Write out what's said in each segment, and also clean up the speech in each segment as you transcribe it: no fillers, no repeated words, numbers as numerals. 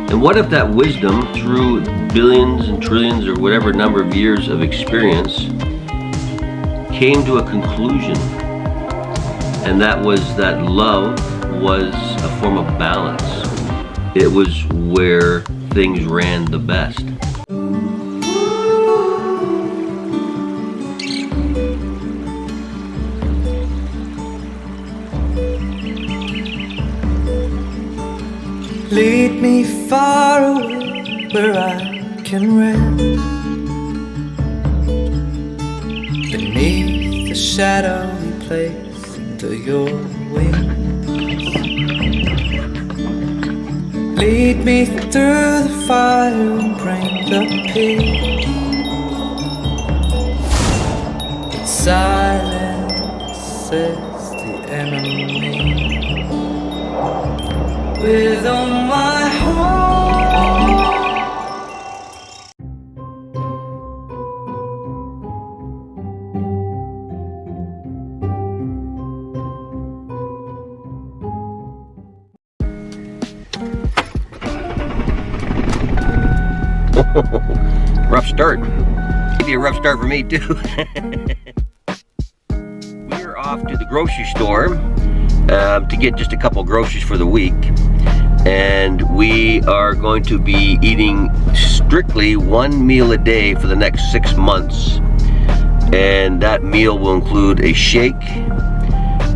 And what if that wisdom, through billions and trillions or whatever number of years of experience, came to a conclusion, and that was that love was a form of balance. It was where things ran the best. Lead me far away where I can rest beneath the shadowy place under your wings. Lead me through the fire and bring the peace. But silence is the enemy. With all my heart. Rough start. Maybe a rough start for me too. We're off to the grocery store to get just a couple groceries for the week, and we are going to be eating strictly one meal a day for the next 6 months, and that meal will include a shake,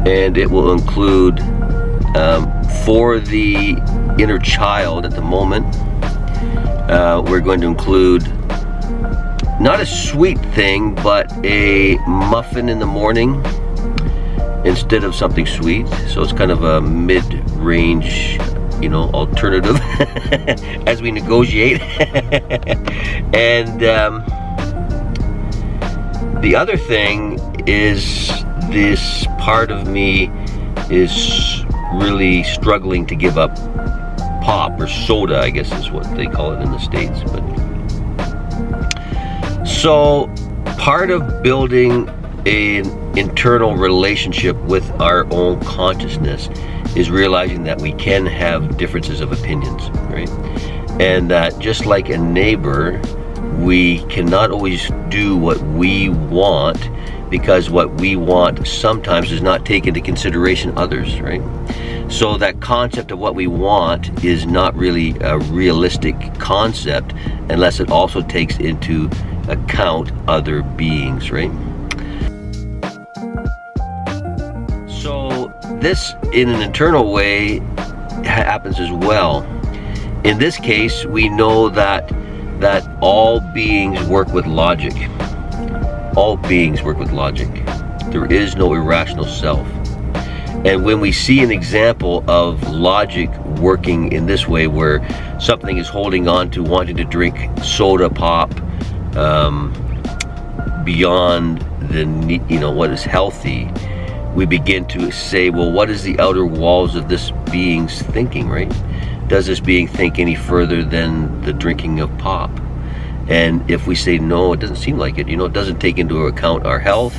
and it will include for the inner child at the moment, we're going to include not a sweet thing, but a muffin in the morning instead of something sweet. So it's kind of a mid-range, alternative as we negotiate. And the other thing is, this part of me is really struggling to give up pop or soda, I guess is what they call it in the States. But so part of building an internal relationship with our own consciousness is realizing that we can have differences of opinions, right? And that just like a neighbor, we cannot always do what we want, because what we want sometimes does not take into consideration others, right? So that concept of what we want is not really a realistic concept unless it also takes into account other beings, right? So this, in an internal way, happens as well. In this case, we know that all beings work with logic. All beings work with logic. There is no irrational self. And when we see an example of logic working in this way, where something is holding on to wanting to drink soda pop beyond what is healthy, we begin to say, well, what is the outer walls of this being's thinking, right? Does this being think any further than the drinking of pop? And if we say no, it doesn't seem like it. It doesn't take into account our health,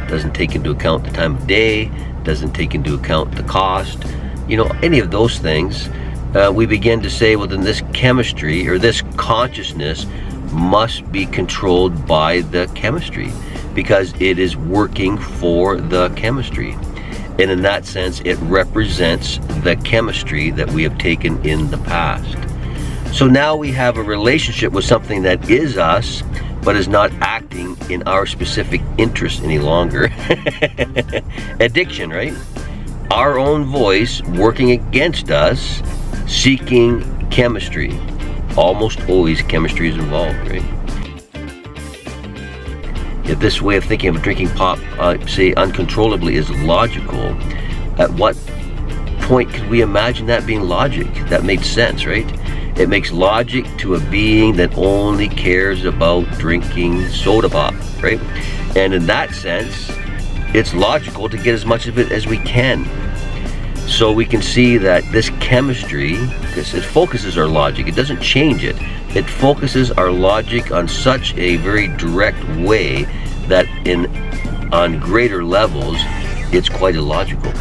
doesn't take into account the time of day, doesn't take into account the cost, any of those things. We begin to say, well, then this chemistry or this consciousness must be controlled by the chemistry, because it is working for the chemistry. And in that sense, it represents the chemistry that we have taken in the past. So now we have a relationship with something that is us, but is not acting in our specific interest any longer. Addiction, right? Our own voice working against us, seeking chemistry. Almost always chemistry is involved, right? If this way of thinking of drinking pop, say uncontrollably, is logical, at what point could we imagine that being logic? That makes sense, right? It makes logic to a being that only cares about drinking soda pop, right? And in that sense, it's logical to get as much of it as we can. So we can see that this chemistry, because it focuses our logic, it doesn't change it. It focuses our logic on such a very direct way that on greater levels, it's quite illogical.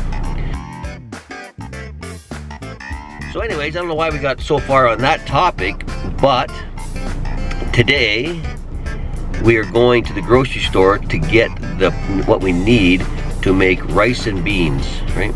So So anyways, I don't know why we got so far on that topic, but today we are going to the grocery store to get what we need to make rice and beans, right?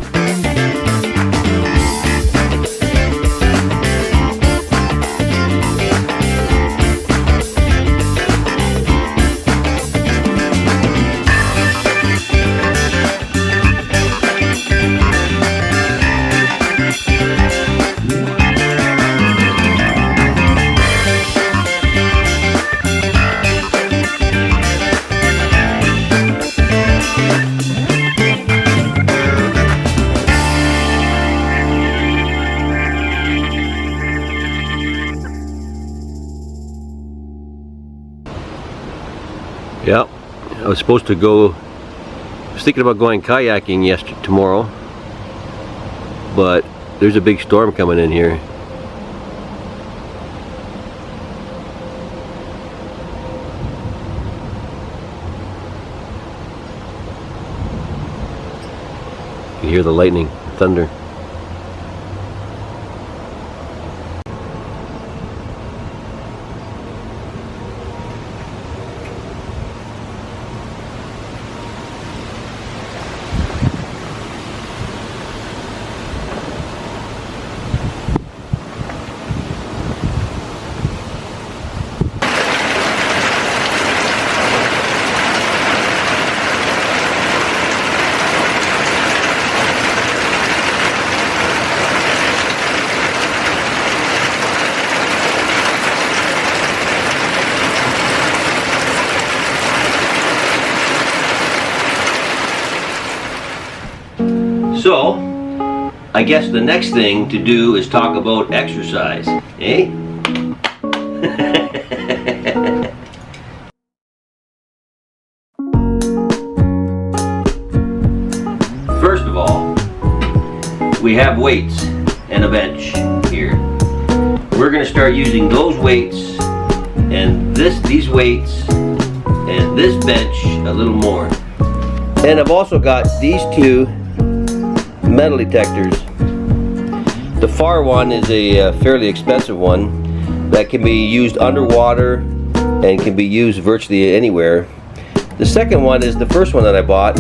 Yep, I was supposed to go, I was thinking about going kayaking tomorrow, but there's a big storm coming in here. You can hear the lightning, thunder. So, I guess the next thing to do is talk about exercise, eh? First of all, we have weights and a bench here. We're going to start using those weights and these weights and this bench a little more. And I've also got these two metal detectors. The far one is a fairly expensive one that can be used underwater and can be used virtually anywhere. The second one is the first one that I bought.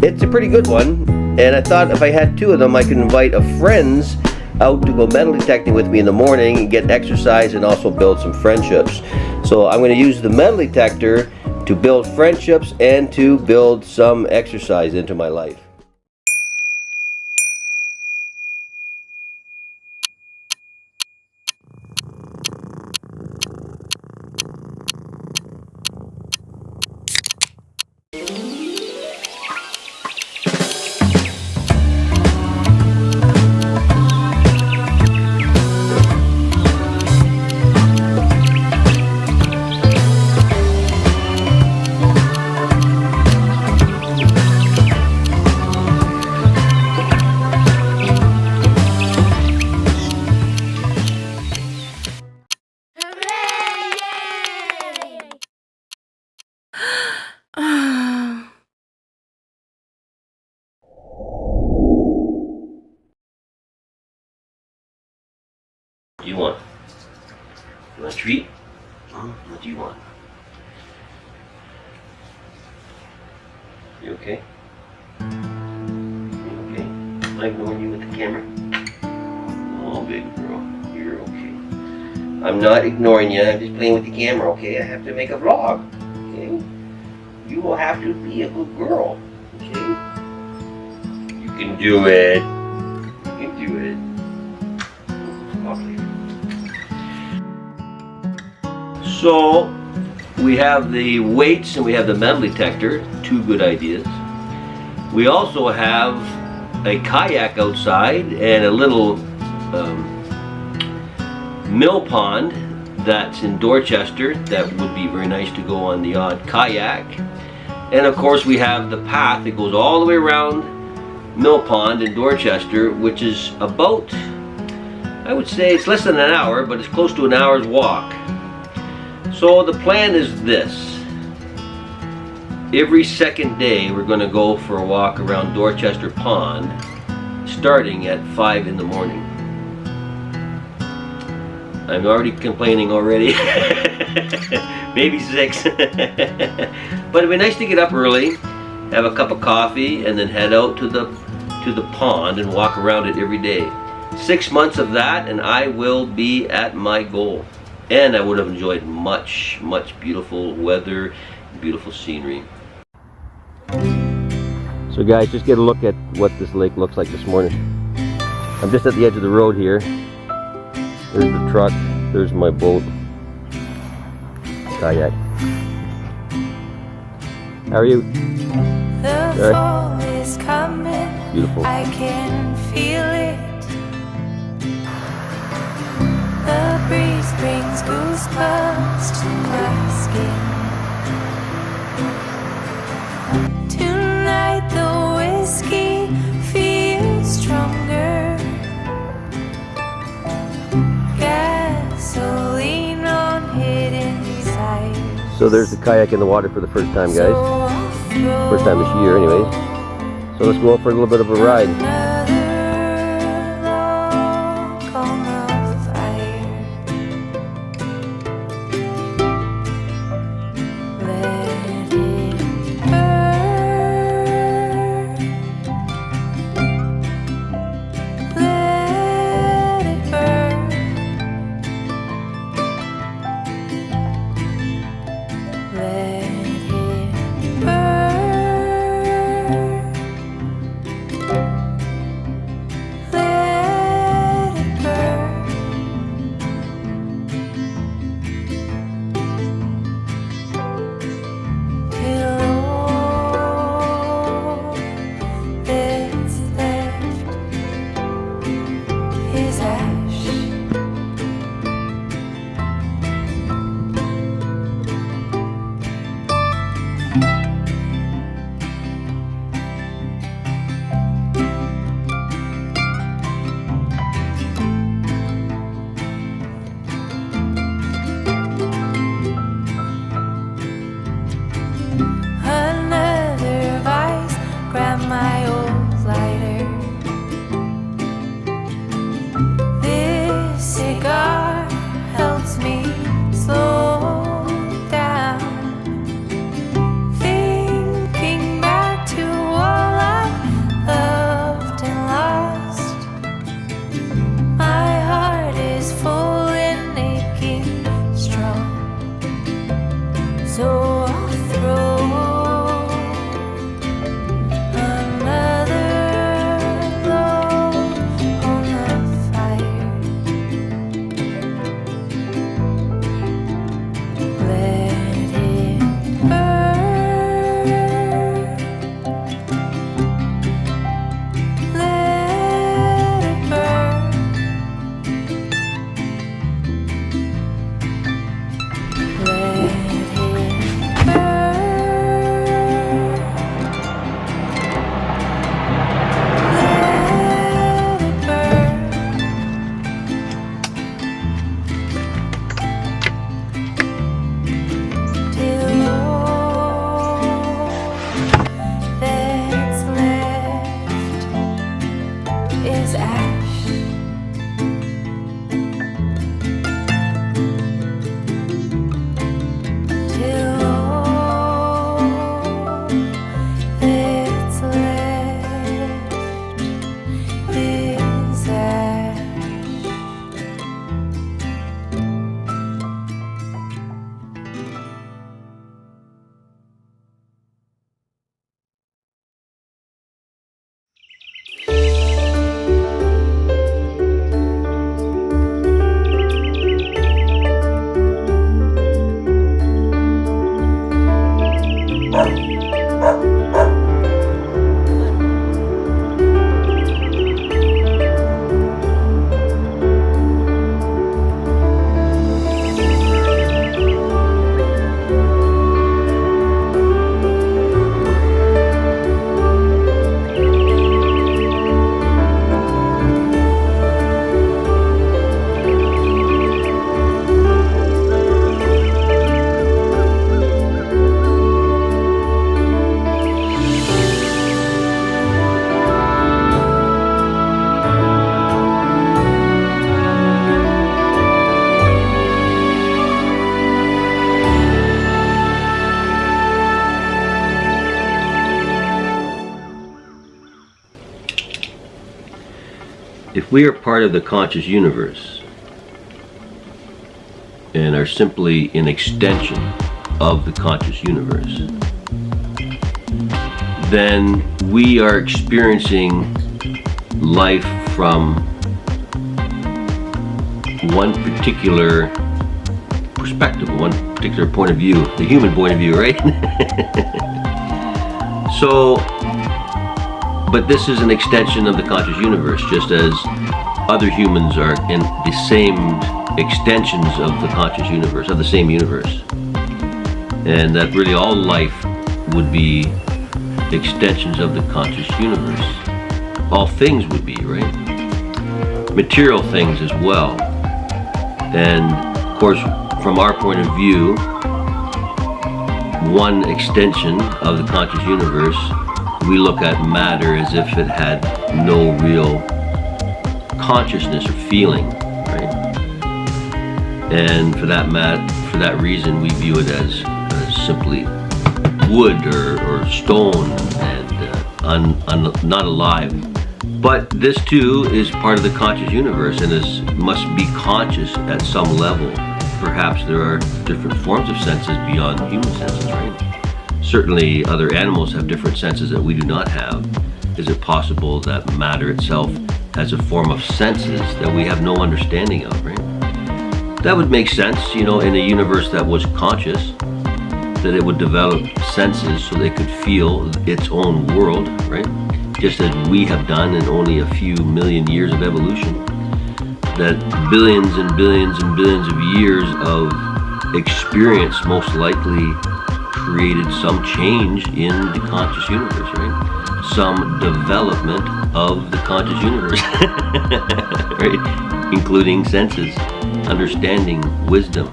It's a pretty good one, and I thought if I had two of them I could invite friends out to go metal detecting with me in the morning and get exercise and also build some friendships. So I'm going to use the metal detector to build friendships and to build some exercise into my life. What do you want? You want a treat? What do you want? You okay? You okay? Am I ignoring you with the camera? Oh, big girl, you're okay. I'm not ignoring you, I'm just playing with the camera, okay? I have to make a vlog, okay? You will have to be a good girl, okay? You can do it. You can do it. So we have the weights and we have the metal detector, two good ideas. We also have a kayak outside and a little mill pond that's in Dorchester that would be very nice to go on the odd kayak. And of course we have the path that goes all the way around Mill Pond in Dorchester, which is about, I would say it's less than an hour, but it's close to an hour's walk. So the plan is this. Every second day we're going to go for a walk around Dorchester Pond starting at 5 in the morning. I'm already complaining already. Maybe 6. But it'd be nice to get up early, have a cup of coffee, and then head out to the pond and walk around it every day. 6 months of that, and I will be at my goal. And I would have enjoyed much, much beautiful weather, beautiful scenery. So guys, just get a look at what this lake looks like this morning. I'm just at the edge of the road here. There's the truck, there's my boat, kayak. How are you? The fall is coming. Beautiful. I can feel it. The breeze brings goosebumps to my skin. Tonight the whiskey feels stronger. Gasoline on hidden desires. So there's the kayak in the water for the first time, guys. First time this year, anyways. So let's go out for a little bit of a ride. We are part of the conscious universe and are simply an extension of the conscious universe. Then we are experiencing life from one particular perspective, one particular point of view, the human point of view, right? So, but this is an extension of the conscious universe, just as other humans are in the same extensions of the conscious universe, of the same universe. And that really all life would be extensions of the conscious universe. All things would be, right? Material things as well. And of course, from our point of view, one extension of the conscious universe, we look at matter as if it had no real consciousness or feeling, right? And for that reason, we view it as simply wood or stone and not alive. But this too is part of the conscious universe and must be conscious at some level. Perhaps there are different forms of senses beyond human senses, right? Certainly other animals have different senses that we do not have. Is it possible that matter itself has a form of senses that we have no understanding of, right? That would make sense, in a universe that was conscious, that it would develop senses so they could feel its own world, right? Just as we have done in only a few million years of evolution. That billions and billions and billions of years of experience most likely created some change in the conscious universe, right? Some development of the conscious universe, right? Including senses, understanding, wisdom.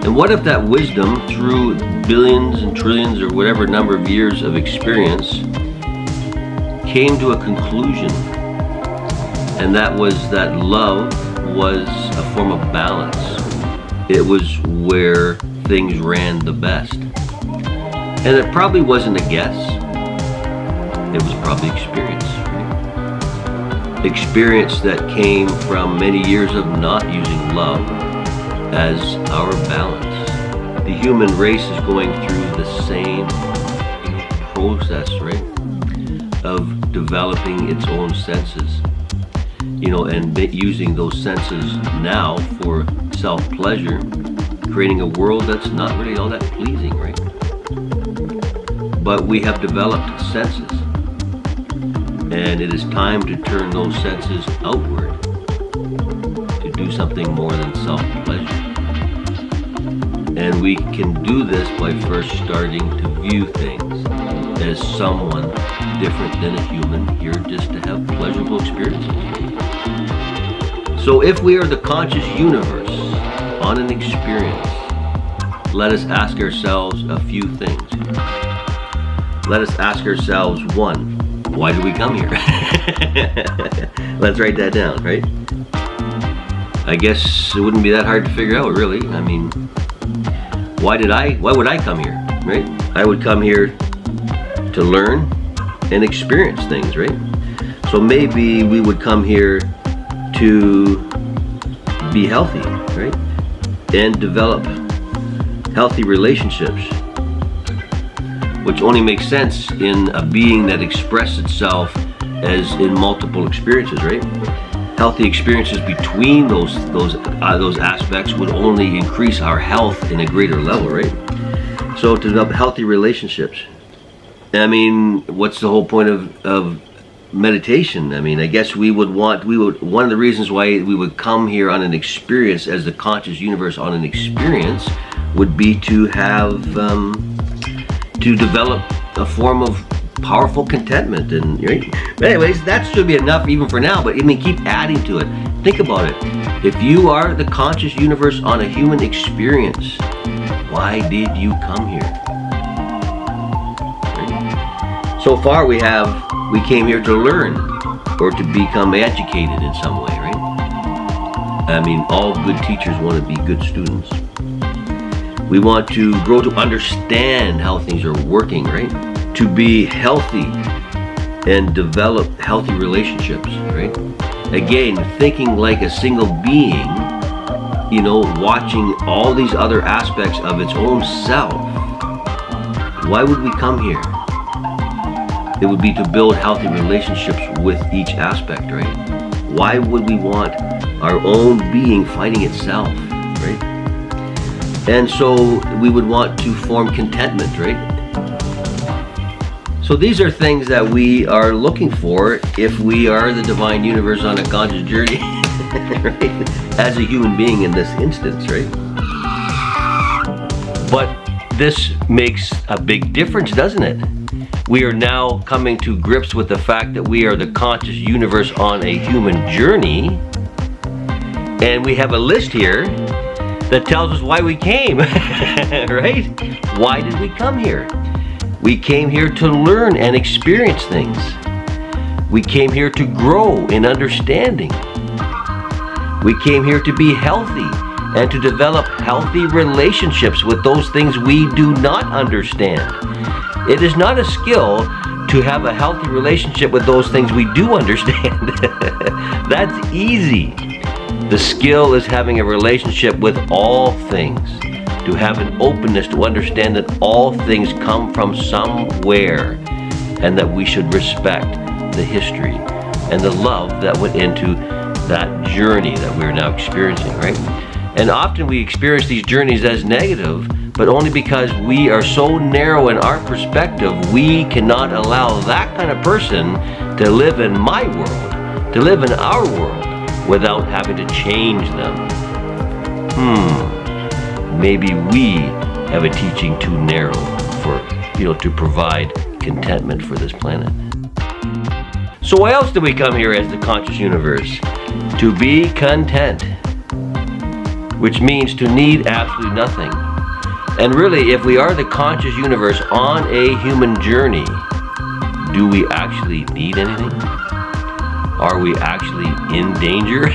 And what if that wisdom, through billions and trillions or whatever number of years of experience, came to a conclusion? And that was that love was a form of balance. It was where things ran the best. And it probably wasn't a guess. It was probably experience. Right? Experience that came from many years of not using love as our balance. The human race is going through the same process, right? Of developing its own senses. And using those senses now for self-pleasure, creating a world that's not really all that pleasing, right? But we have developed senses, and it is time to turn those senses outward, to do something more than self-pleasure. And we can do this by first starting to view things as someone different than a human here just to have pleasurable experiences. So if we are the conscious universe on an experience, let us ask ourselves a few things. Let us ask ourselves, one, why did we come here? Let's write that down, right? I guess it wouldn't be that hard to figure out, really. I mean, why would I come here, right? I would come here to learn and experience things, right? So maybe we would come here to be healthy, right? And develop healthy relationships, which only makes sense in a being that expresses itself as in multiple experiences, right? Healthy experiences between those aspects would only increase our health in a greater level, right? So to develop healthy relationships. I mean, what's the whole point of meditation? I mean, I guess one of the reasons why we would come here on an experience as the conscious universe on an experience would be to have, to develop a form of powerful contentment. And right? But anyways, that should be enough even for now, but I mean, keep adding to it. Think about it. If you are the conscious universe on a human experience, why did you come here? Right? So far we came here to learn or to become educated in some way, right? I mean, all good teachers want to be good students. We want to grow to understand how things are working, right? To be healthy and develop healthy relationships, right? again, thinking like a single being, you know, watching all these other aspects of its own self, why would we come here? It would be to build healthy relationships with each aspect, right? Why would we want our own being fighting itself, right? And so we would want to form contentment, right? So these are things that we are looking for if we are the divine universe on a conscious journey, right? As a human being in this instance, right? But this makes a big difference, doesn't it? We are now coming to grips with the fact that we are the conscious universe on a human journey, and we have a list here that tells us why we came, right? Why did we come here? We came here to learn and experience things. We came here to grow in understanding. We came here to be healthy and to develop healthy relationships with those things we do not understand. It is not a skill to have a healthy relationship with those things we do understand. That's easy. The skill is having a relationship with all things, to have an openness to understand that all things come from somewhere, and that we should respect the history and the love that went into that journey that we're now experiencing, right? And often we experience these journeys as negative, but only because we are so narrow in our perspective, we cannot allow that kind of person to live in my world, to live in our world, without having to change them. Maybe we have a teaching too narrow for, to provide contentment for this planet. So why else do we come here as the conscious universe? To be content, which means to need absolutely nothing. And really, if we are the conscious universe on a human journey, do we actually need anything? Are we actually in danger?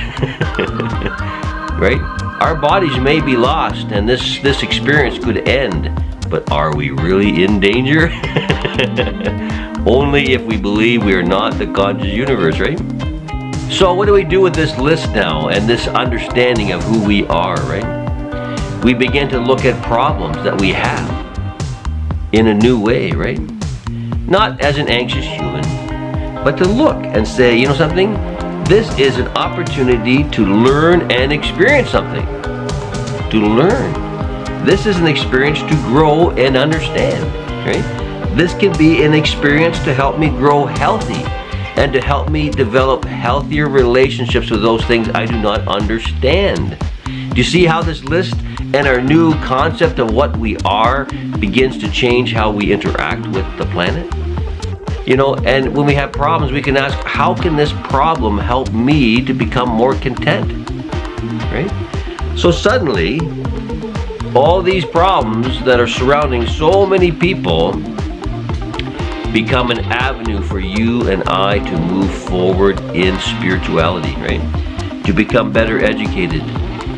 Right? Our bodies may be lost and this experience could end, but are we really in danger? Only if we believe we are not the conscious universe, right? So what do we do with this list now and this understanding of who we are, right? We begin to look at problems that we have in a new way, right? Not as an anxious human, but to look and say, you know something? This is an opportunity to learn and experience something. To learn. This is an experience to grow and understand, right? This can be an experience to help me grow healthy and to help me develop healthier relationships with those things I do not understand. Do you see how this list and our new concept of what we are begins to change how we interact with the planet? And when we have problems, we can ask, how can this problem help me to become more content? Right? So suddenly, all these problems that are surrounding so many people become an avenue for you and I to move forward in spirituality, right? To become better educated,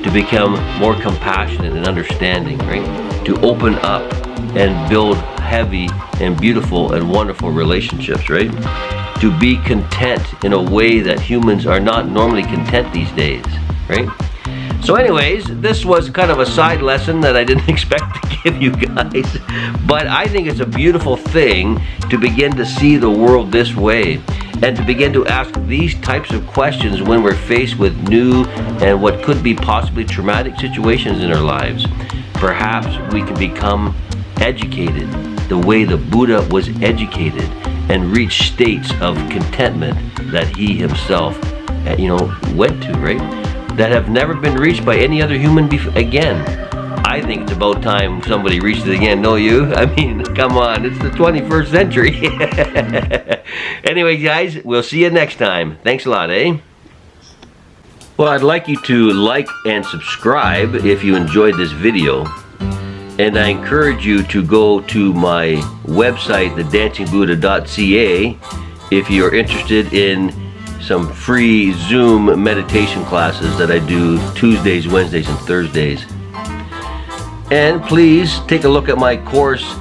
to become more compassionate and understanding, right? To open up and build heavy and beautiful and wonderful relationships, right? To be content in a way that humans are not normally content these days, right? So anyways, this was kind of a side lesson that I didn't expect to give you guys, but I think it's a beautiful thing to begin to see the world this way and to begin to ask these types of questions when we're faced with new and what could be possibly traumatic situations in our lives. Perhaps we can become educated the way the Buddha was educated and reach states of contentment that he himself, went to, right? That have never been reached by any other human again. I think it's about time somebody reached it again, don't you? I mean, come on, it's the 21st century. Anyway, guys, we'll see you next time. Thanks a lot, eh? Well, I'd like you to like and subscribe if you enjoyed this video. And I encourage you to go to my website, thedancingbuddha.ca, if you're interested in some free Zoom meditation classes that I do Tuesdays, Wednesdays, and Thursdays. And please take a look at my course,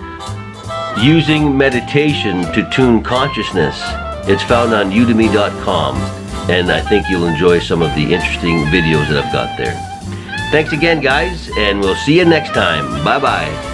Using Meditation to Tune Consciousness. It's found on Udemy.com. and I think you'll enjoy some of the interesting videos that I've got there. Thanks again, guys, and we'll see you next time. Bye-bye.